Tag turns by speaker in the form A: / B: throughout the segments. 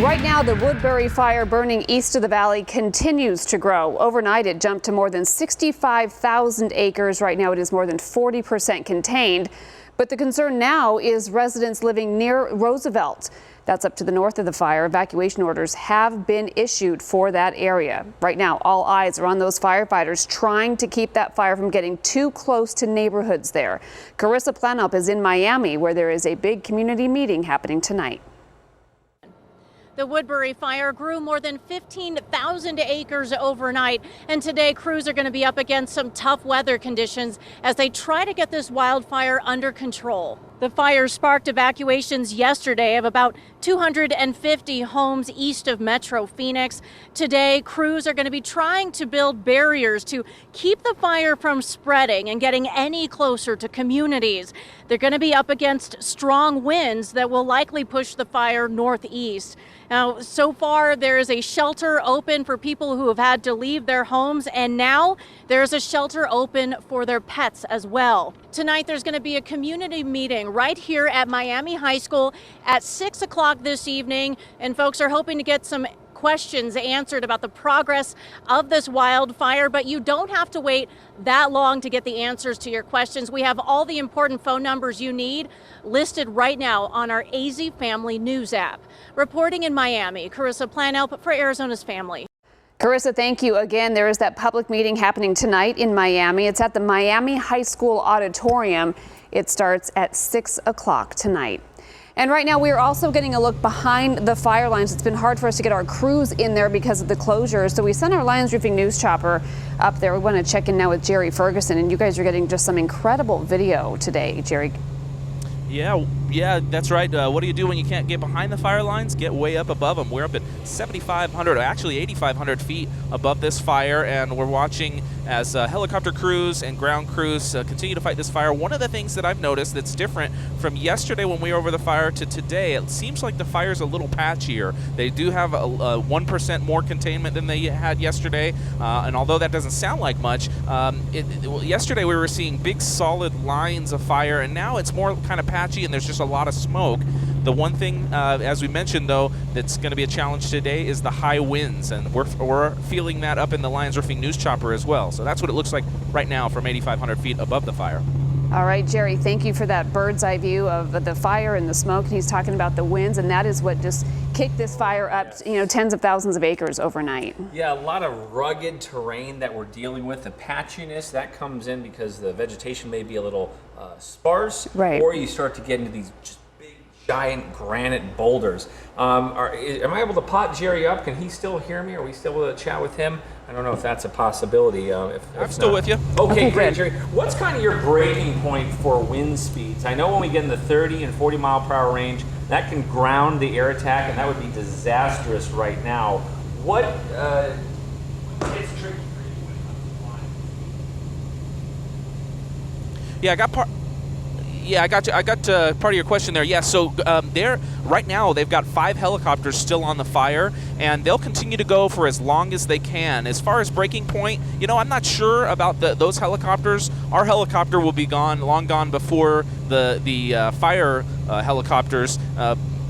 A: Right now, the Woodbury Fire burning east of the valley continues to grow. Overnight, it jumped to more than 65,000 acres. Right now, it is more than 40% contained. But the concern now is residents living near Roosevelt. That's up to the north of the fire. Evacuation orders have been issued for that area. Right now, all eyes are on those firefighters trying to keep that fire from getting too close to neighborhoods there. Carissa Planup is in Miami, where there is a big community meeting happening tonight.
B: The Woodbury Fire grew more than 15,000 acres overnight, and today crews are going to be up against some tough weather conditions as they try to get this wildfire under control. The fire sparked evacuations yesterday of about 250 homes east of Metro Phoenix. Today, crews are going to be trying to build barriers to keep the fire from spreading and getting any closer to communities. They're going to be up against strong winds that will likely push the fire northeast. Now, so far, there is a shelter open for people who have had to leave their homes, and now there's a shelter open for their pets as well. Tonight, there's going to be a community meeting right here at Miami High School at 6 o'clock this evening, and folks are hoping to get some questions answered about the progress of this wildfire, but you don't have to wait that long to get the answers to your questions. We have all the important phone numbers you need listed right now on our AZ Family News app. Reporting in Miami, Carissa Planup for Arizona's Family.
A: Carissa, thank you again. There is that public meeting happening tonight in Miami. It's at the Miami High School Auditorium. It starts at 6 o'clock tonight. And right now we are also getting a look behind the fire lines. It's been hard for us to get our crews in there because of the closures. So we sent our Lions Roofing news chopper up there. We want to check in now with Jerry Ferguson, and you guys are getting just some incredible video today, Jerry.
C: Yeah, that's right. What do you do when you can't get behind the fire lines? Get way up above them. We're up at 7,500, actually 8,500 feet above this fire, and we're watching as helicopter crews and ground crews continue to fight this fire. One of the things that I've noticed that's different from yesterday when we were over the fire to today, it seems like the fire's a little patchier. They do have a 1% more containment than they had yesterday, and although that doesn't sound like much, yesterday we were seeing big solid lines of fire, and now it's more kind of patchy and there's just a lot of smoke. The one thing, as we mentioned, though, that's going to be a challenge today is the high winds, and we're feeling that up in the Lions Roofing news chopper as well. So that's what it looks like right now from 8,500 feet above the fire.
A: All right, Jerry, thank you for that bird's eye view of the fire and the smoke. And he's talking about the winds, and that is what just kicked this fire up, tens of thousands of acres overnight.
D: Yeah, a lot of rugged terrain that we're dealing with. The patchiness, that comes in because the vegetation may be a little sparse,
A: right,
D: or you start to get into these just big, giant granite boulders. Am I able to pot Jerry up? Can he still hear me? Are we still able to chat with him? I don't know if that's a possibility. If
C: I'm still with you.
D: Okay, great, Jerry. What's kind of your breaking point for wind speeds? I know when we get in the 30 and 40 mile per hour range, that can ground the air attack, and that would be disastrous right now. What? It's tricky for you when it comes to flying.
C: Yeah, I got part of your question there. Yeah, so right now they've got 5 helicopters still on the fire, and they'll continue to go for as long as they can. As far as breaking point, I'm not sure about those helicopters. Our helicopter will be long gone before the fire helicopters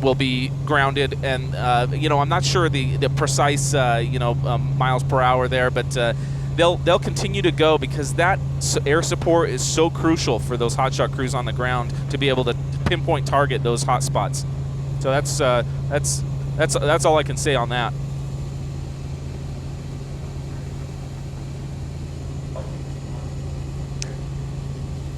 C: will be grounded, and I'm not sure the precise miles per hour there, but they'll continue to go because that air support is so crucial for those hotshot crews on the ground to be able to pinpoint target those hot spots. So that's all I can say on that.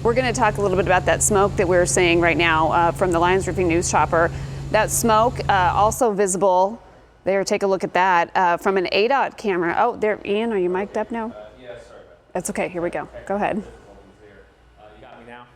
A: We're going to talk a little bit about that smoke that we're seeing right now from the Lions Roofing news chopper. That smoke also visible there. Take a look at that from an ADOT camera. Oh, there, Ian, are you mic'd up now?
D: Yeah, sorry about that.
A: That's okay. Here we go. Go ahead.
D: You got me now?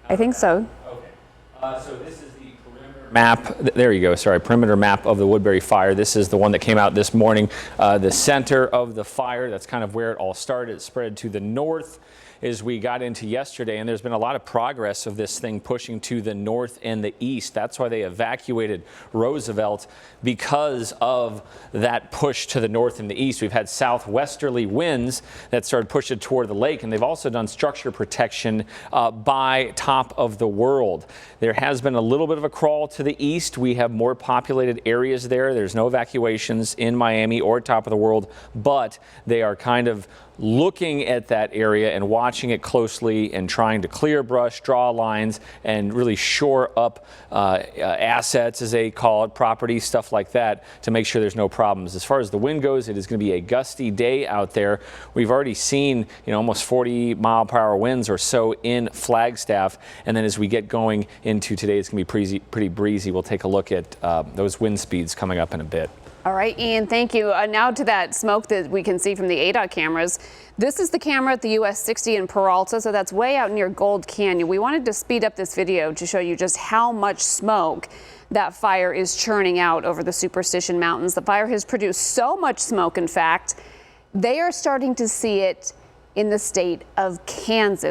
A: I think so.
D: Okay. So this is the perimeter map. There you go. Sorry, perimeter map of the Woodbury Fire. This is the one that came out this morning. The center of the fire, that's kind of where it all started. It spread to the north
E: as we got into yesterday, and there's been a lot of progress of this thing pushing to the north and the east. That's why they evacuated Roosevelt, because of that push to the north and the east. We've had southwesterly winds that started pushing toward the lake, and they've also done structure protection by Top of the World. There has been a little bit of a crawl to the east. We have more populated areas there. There's no evacuations in Miami or Top of the World, but they are kind of looking at that area and watching it closely and trying to clear brush, draw lines, and really shore up assets, as they call it, property, stuff like that, to make sure there's no problems. As far as the wind goes, it is going to be a gusty day out there. We've already seen, almost 40-mile-per-hour winds or so in Flagstaff, and then as we get going into today, it's going to be pretty breezy. We'll take a look at those wind speeds coming up in a bit.
A: All right, Ian, thank you. Now to that smoke that we can see from the ADOT cameras. This is the camera at the US 60 in Peralta, so that's way out near Gold Canyon. We wanted to speed up this video to show you just how much smoke that fire is churning out over the Superstition Mountains. The fire has produced so much smoke, in fact, they are starting to see it in the state of Kansas.